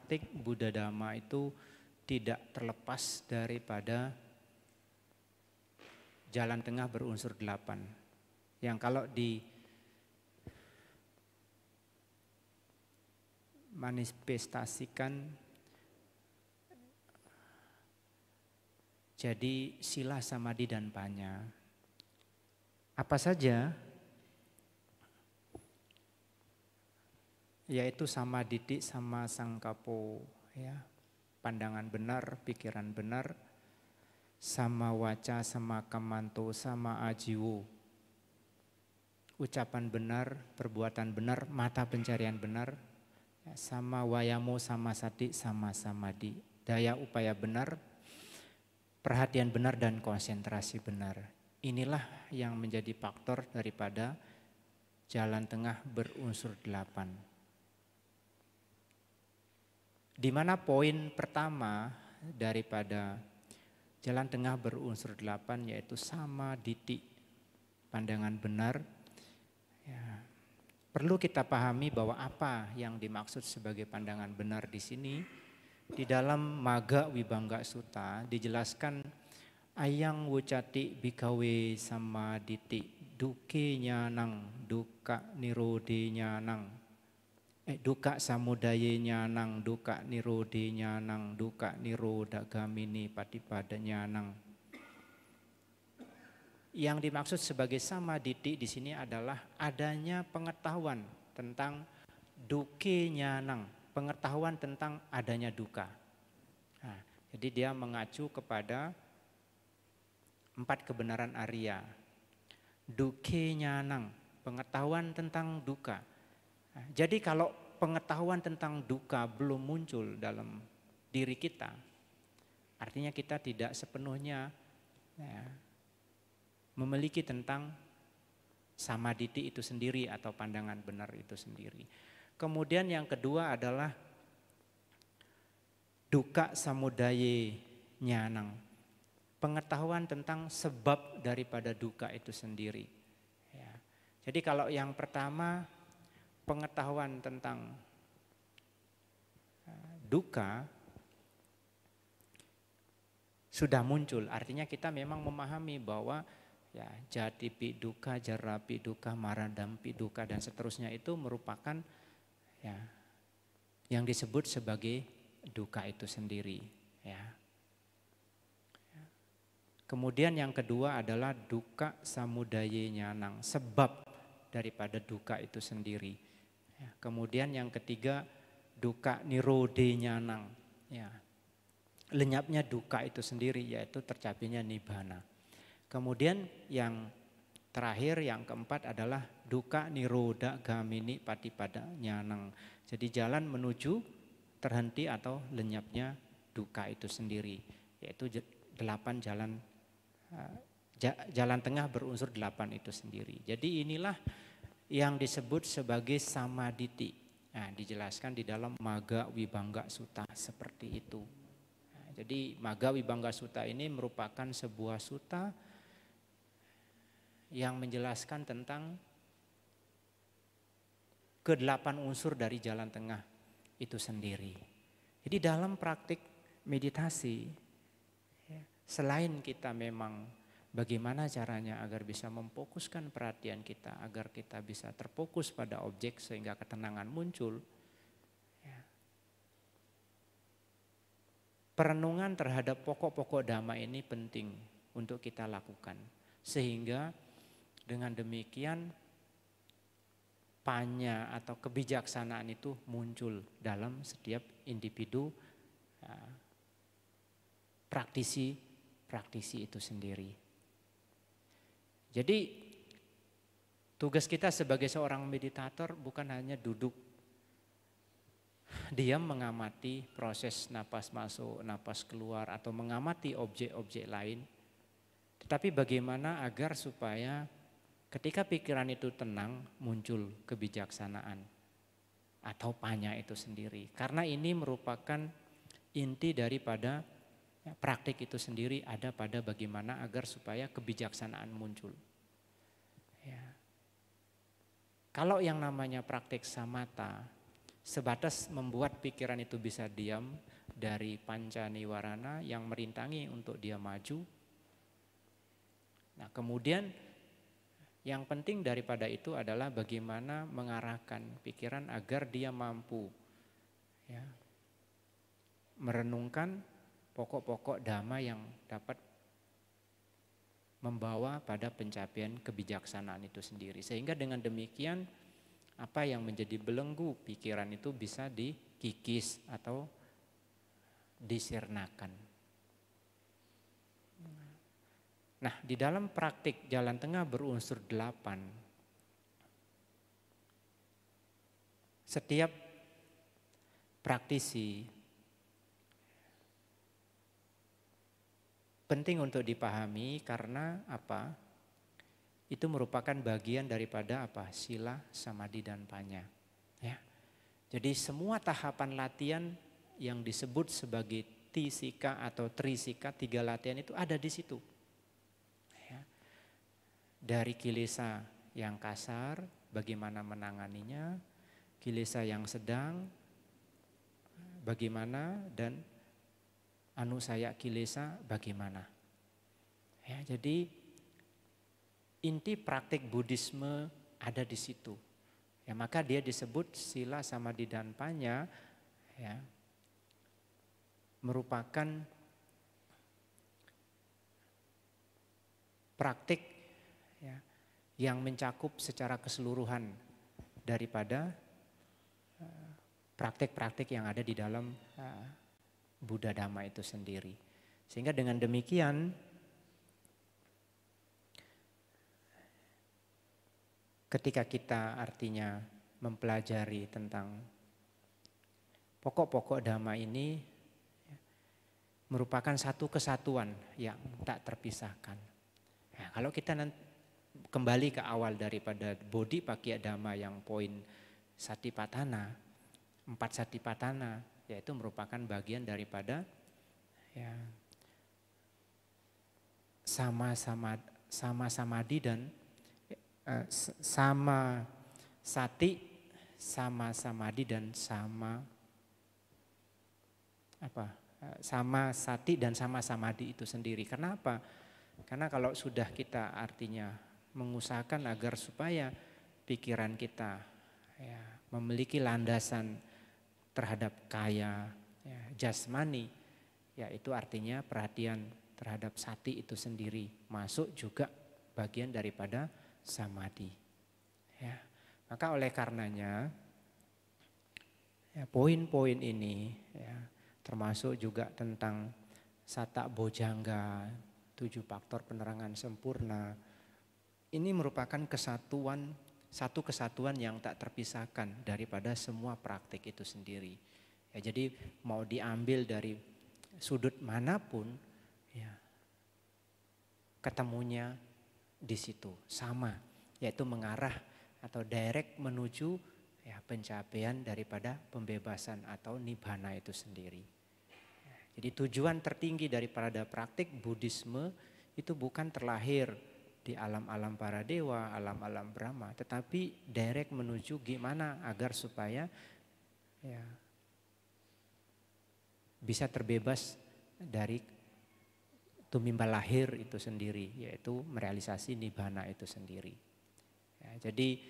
praktik Buddha Dhamma itu tidak terlepas daripada jalan tengah berunsur 8. Yang kalau di manifestasikan jadi sila, samadhi, dan panya. Apa saja? Yaitu sama didik, sama sangkapo, ya, pandangan benar, pikiran benar, sama waca, sama kamanto, sama ajiwo, ucapan benar, perbuatan benar, mata pencarian benar, sama wayamo, sama sati, sama samadhi, daya upaya benar, perhatian benar, dan konsentrasi benar. Inilah yang menjadi faktor daripada jalan tengah berunsur 8. Di mana poin pertama daripada jalan tengah berunsur 8 yaitu sama didik, pandangan benar. Ya, perlu kita pahami bahwa apa yang dimaksud sebagai pandangan benar di sini. Di dalam Magga Wibangga Sutta dijelaskan ayang wucati bikawe sama didik duke nyanang duka nirode nyanang duka samudaye nyanang duka nirode nyanang duka niroda gamini patipada nyanang. Yang dimaksud sebagai sama didik di sini adalah adanya pengetahuan tentang duke nyanang, pengetahuan tentang adanya duka. Nah, jadi dia mengacu kepada 4 kebenaran Arya. Duke nyanang, pengetahuan tentang duka. Nah, jadi kalau pengetahuan tentang duka belum muncul dalam diri kita, artinya kita tidak sepenuhnya memiliki tentang samaditi itu sendiri atau pandangan benar itu sendiri. Kemudian yang kedua adalah duka samudaye nyanang, pengetahuan tentang sebab daripada duka itu sendiri. Ya. Jadi kalau yang pertama pengetahuan tentang duka sudah muncul, artinya kita memang memahami bahwa ya jati pi duka, jara pi duka, maradam pi duka dan seterusnya itu merupakan ya yang disebut sebagai duka itu sendiri. Ya. Kemudian yang kedua adalah duka samudaye nyanang, sebab daripada duka itu sendiri. Ya. Kemudian yang ketiga duka nirode nyanang, ya, lenyapnya duka itu sendiri yaitu tercapainya nibbana. Kemudian yang terakhir yang keempat adalah duka niroda gamini patipada nyanang. Jadi jalan menuju terhenti atau lenyapnya duka itu sendiri, yaitu 8 jalan tengah berunsur 8 itu sendiri. Jadi inilah yang disebut sebagai samaditi. Nah, dijelaskan di dalam Magga Wibangga Sutta seperti itu. Nah, jadi Magga Wibangga Sutta ini merupakan sebuah sutta yang menjelaskan tentang ke-8 unsur dari jalan tengah itu sendiri. Jadi dalam praktik meditasi, selain kita memang bagaimana caranya agar bisa memfokuskan perhatian kita, agar kita bisa terfokus pada objek sehingga ketenangan muncul, perenungan terhadap pokok-pokok dhamma ini penting untuk kita lakukan. Sehingga dengan demikian panya atau kebijaksanaan itu muncul dalam setiap individu praktisi itu sendiri. Jadi tugas kita sebagai seorang meditator bukan hanya duduk diam mengamati proses napas masuk, napas keluar atau mengamati objek-objek lain. Tetapi bagaimana agar supaya ketika pikiran itu tenang muncul kebijaksanaan atau panya itu sendiri. Karena ini merupakan inti daripada praktik itu sendiri ada pada bagaimana agar supaya kebijaksanaan muncul. Ya. Kalau yang namanya praktik samatha, sebatas membuat pikiran itu bisa diam dari panca niwarana yang merintangi untuk dia maju. Nah, kemudian yang penting daripada itu adalah bagaimana mengarahkan pikiran agar dia mampu ya, merenungkan pokok-pokok dhamma yang dapat membawa pada pencapaian kebijaksanaan itu sendiri. Sehingga dengan demikian apa yang menjadi belenggu pikiran itu bisa dikikis atau disirnakan. Nah, di dalam praktik jalan tengah berunsur 8, setiap praktisi penting untuk dipahami karena apa? Itu merupakan bagian daripada apa? Sila, samadhi, dan panya. Ya. Jadi semua tahapan latihan yang disebut sebagai tisika atau trisika, 3 latihan itu ada di situ. Ya. Dari kilesa yang kasar, bagaimana menanganinya, kilesa yang sedang, bagaimana, dan anusaya kilesa bagaimana. Ya, jadi inti praktik Buddhisme ada di situ. Ya, maka dia disebut sila, samadhi, dan panya ya, merupakan praktik ya, yang mencakup secara keseluruhan daripada praktik-praktik yang ada di dalam Buddha Dhamma itu sendiri. Sehingga dengan demikian ketika kita artinya mempelajari tentang pokok-pokok Dhamma ini merupakan satu kesatuan yang tak terpisahkan. Nah, kalau kita nanti kembali ke awal daripada Bodhipakkhya Dhamma yang poin Satipatthana, 4 Satipatthana, yaitu merupakan bagian daripada ya, sama samadhi dan sama sati, sama samadhi, dan sama sati dan sama samadhi itu sendiri. Karena apa? Karena kalau sudah kita artinya mengusahakan agar supaya pikiran kita ya, memiliki landasan terhadap kaya ya, jasmani, ya itu artinya perhatian terhadap sati itu sendiri masuk juga bagian daripada samadhi. Ya, maka oleh karenanya ya, poin-poin ini ya, termasuk juga tentang Sata Bojjhanga, 7 faktor penerangan sempurna. Ini merupakan satu kesatuan yang tak terpisahkan daripada semua praktik itu sendiri. Ya, jadi mau diambil dari sudut manapun, ya, ketemunya di situ sama, yaitu mengarah atau direct menuju ya, pencapaian daripada pembebasan atau nibbana itu sendiri. Ya, jadi tujuan tertinggi daripada praktik Buddhisme itu bukan terlahir di alam-alam para dewa, alam-alam Brahma, tetapi direct menuju gimana agar supaya ya, bisa terbebas dari tumimba lahir itu sendiri, yaitu merealisasi nibbana itu sendiri. Ya, jadi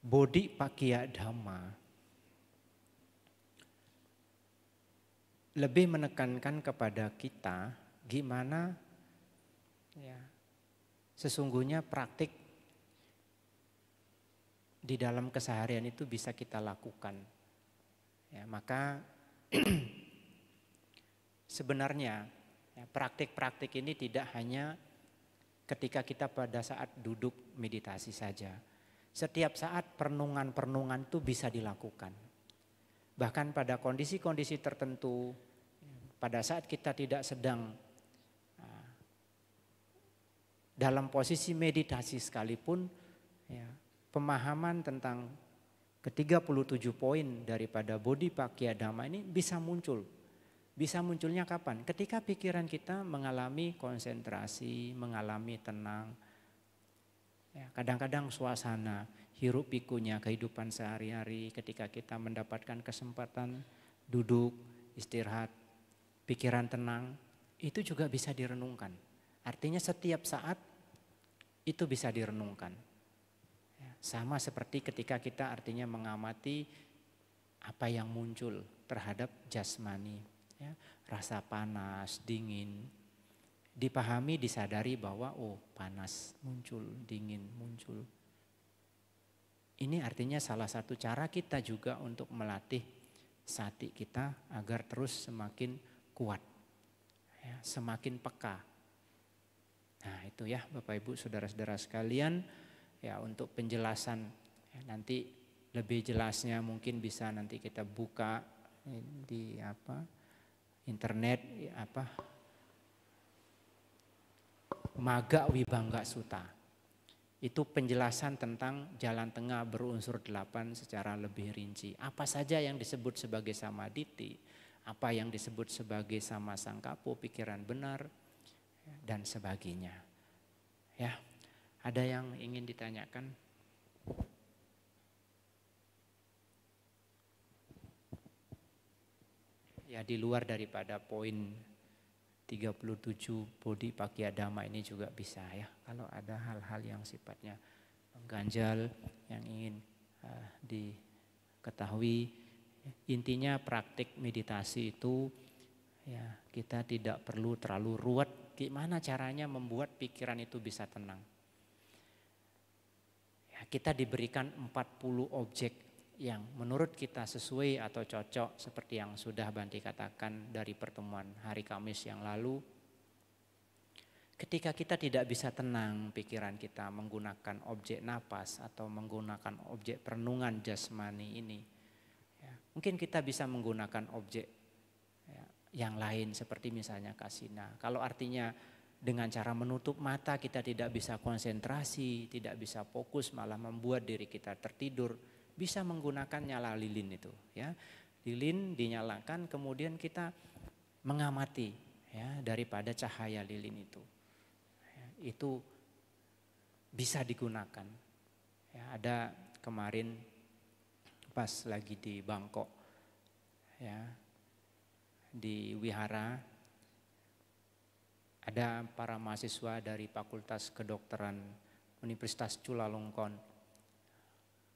Bodhipakkhya Dhamma lebih menekankan kepada kita gimana ya, sesungguhnya praktik di dalam keseharian itu bisa kita lakukan. Ya, maka sebenarnya ya, praktik-praktik ini tidak hanya ketika kita pada saat duduk meditasi saja. Setiap saat perenungan-perenungan itu bisa dilakukan. Bahkan pada kondisi-kondisi tertentu, pada saat kita tidak sedang dalam posisi meditasi sekalipun, ya, pemahaman tentang ke-37 poin daripada Bodhipakkhya Dhamma ini bisa muncul. Bisa munculnya kapan? Ketika pikiran kita mengalami konsentrasi, mengalami tenang. Ya, kadang-kadang suasana hiruk pikunya kehidupan sehari-hari, ketika kita mendapatkan kesempatan duduk, istirahat, pikiran tenang, itu juga bisa direnungkan. Artinya setiap saat itu bisa direnungkan. Ya, sama seperti ketika kita artinya mengamati apa yang muncul terhadap jasmani. Ya, rasa panas, dingin, dipahami, disadari bahwa oh panas muncul, dingin muncul. Ini artinya salah satu cara kita juga untuk melatih sati kita agar terus semakin kuat, ya, semakin peka. Nah itu ya Bapak Ibu saudara-saudara sekalian, ya untuk penjelasan ya, nanti lebih jelasnya mungkin bisa nanti kita buka di internet Magga Wibangga Sutta. Itu penjelasan tentang jalan tengah berunsur 8 secara lebih rinci. Apa saja yang disebut sebagai samaditi, apa yang disebut sebagai sama sangkapo, pikiran benar, dan sebagainya. Ya, ada yang ingin ditanyakan? Ya, di luar daripada poin 37 Bodhipakkhiyadhamma ini juga bisa ya. Kalau ada hal-hal yang sifatnya mengganjal yang ingin diketahui, intinya praktik meditasi itu ya kita tidak perlu terlalu ruwet. Gimana caranya membuat pikiran itu bisa tenang? Ya, kita diberikan 40 objek yang menurut kita sesuai atau cocok seperti yang sudah Bante katakan dari pertemuan hari Kamis yang lalu. Ketika kita tidak bisa tenang pikiran kita menggunakan objek napas atau menggunakan objek perenungan jasmani ini, ya, mungkin kita bisa menggunakan objek ya, yang lain seperti misalnya kasina. Kalau artinya dengan cara menutup mata kita tidak bisa konsentrasi, tidak bisa fokus, malah membuat diri kita tertidur, bisa menggunakan nyala lilin itu ya. Lilin dinyalakan kemudian kita mengamati ya daripada cahaya lilin itu. Ya, itu bisa digunakan. Ya, ada kemarin pas lagi di Bangkok ya, di wihara ada para mahasiswa dari Fakultas Kedokteran Universitas Chulalongkorn.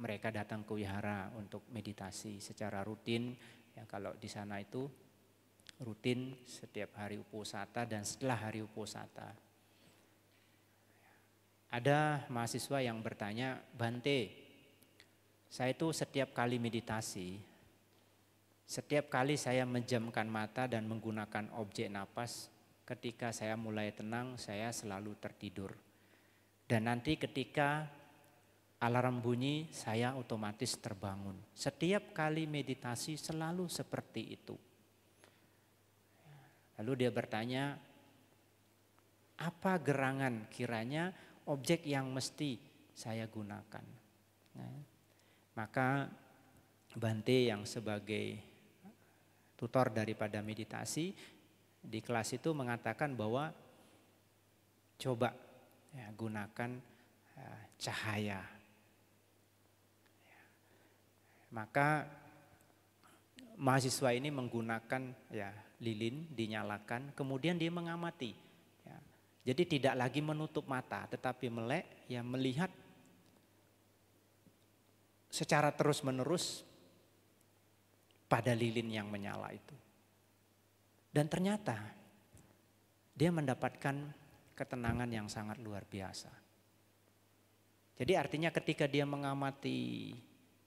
Mereka datang ke wihara untuk meditasi secara rutin. Ya, kalau di sana itu rutin setiap hari uposata dan setelah hari uposata. Ada mahasiswa yang bertanya, Bante, saya itu setiap kali meditasi, setiap kali saya menjamkan mata dan menggunakan objek napas, ketika saya mulai tenang, saya selalu tertidur. Dan nanti ketika alarm bunyi, saya otomatis terbangun. Setiap kali meditasi selalu seperti itu. Lalu dia bertanya, apa gerangan kiranya objek yang mesti saya gunakan? Nah, maka Bante yang sebagai tutor daripada meditasi di kelas itu mengatakan bahwa coba ya, gunakan cahaya. Maka mahasiswa ini menggunakan ya lilin dinyalakan, kemudian dia mengamati. Ya. Jadi tidak lagi menutup mata, tetapi melek, ya melihat secara terus-menerus pada lilin yang menyala itu. Dan ternyata dia mendapatkan ketenangan yang sangat luar biasa. Jadi artinya ketika dia mengamati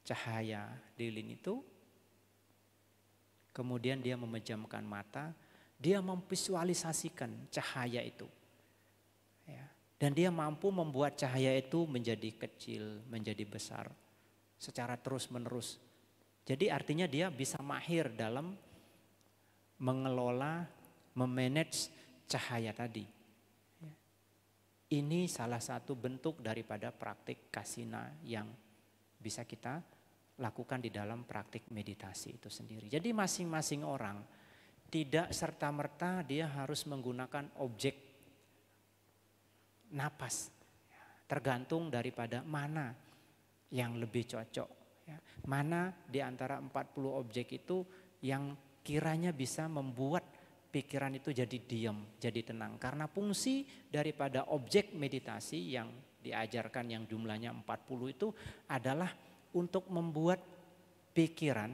cahaya lilin itu, kemudian dia memejamkan mata, dia memvisualisasikan cahaya itu. Ya. Dan dia mampu membuat cahaya itu menjadi kecil, menjadi besar secara terus-menerus. Jadi artinya dia bisa mahir dalam mengelola, memanage cahaya tadi. Ya. Ini salah satu bentuk daripada praktik kasina yang bisa kita lakukan di dalam praktik meditasi itu sendiri. Jadi masing-masing orang tidak serta-merta dia harus menggunakan objek napas. Tergantung daripada mana yang lebih cocok. Ya. Mana di antara 40 objek itu yang kiranya bisa membuat pikiran itu jadi diam, jadi tenang. Karena fungsi daripada objek meditasi yang diajarkan yang jumlahnya 40 itu adalah untuk membuat pikiran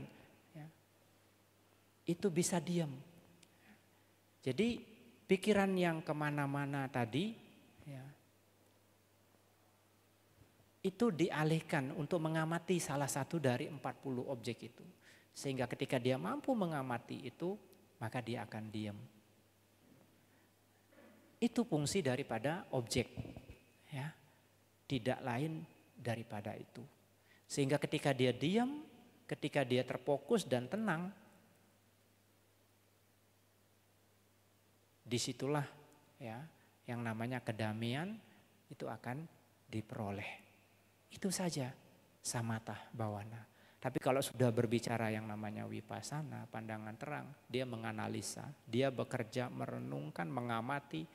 ya, itu bisa diam. Jadi pikiran yang kemana-mana tadi ya, itu dialihkan untuk mengamati salah satu dari 40 objek itu. Sehingga ketika dia mampu mengamati itu, maka dia akan diam. Itu fungsi daripada objek. Ya, tidak lain daripada itu. Sehingga ketika dia diam, ketika dia terfokus dan tenang, disitulah ya yang namanya kedamaian itu akan diperoleh. Itu saja samatha bhavana. Tapi kalau sudah berbicara yang namanya vipassana, pandangan terang, dia menganalisa, dia bekerja, merenungkan, mengamati,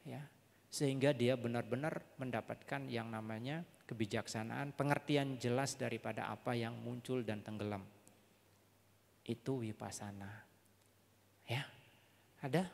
ya, sehingga dia benar-benar mendapatkan yang namanya kebijaksanaan, pengertian jelas daripada apa yang muncul dan tenggelam. Itu vipassana. Ya, ada?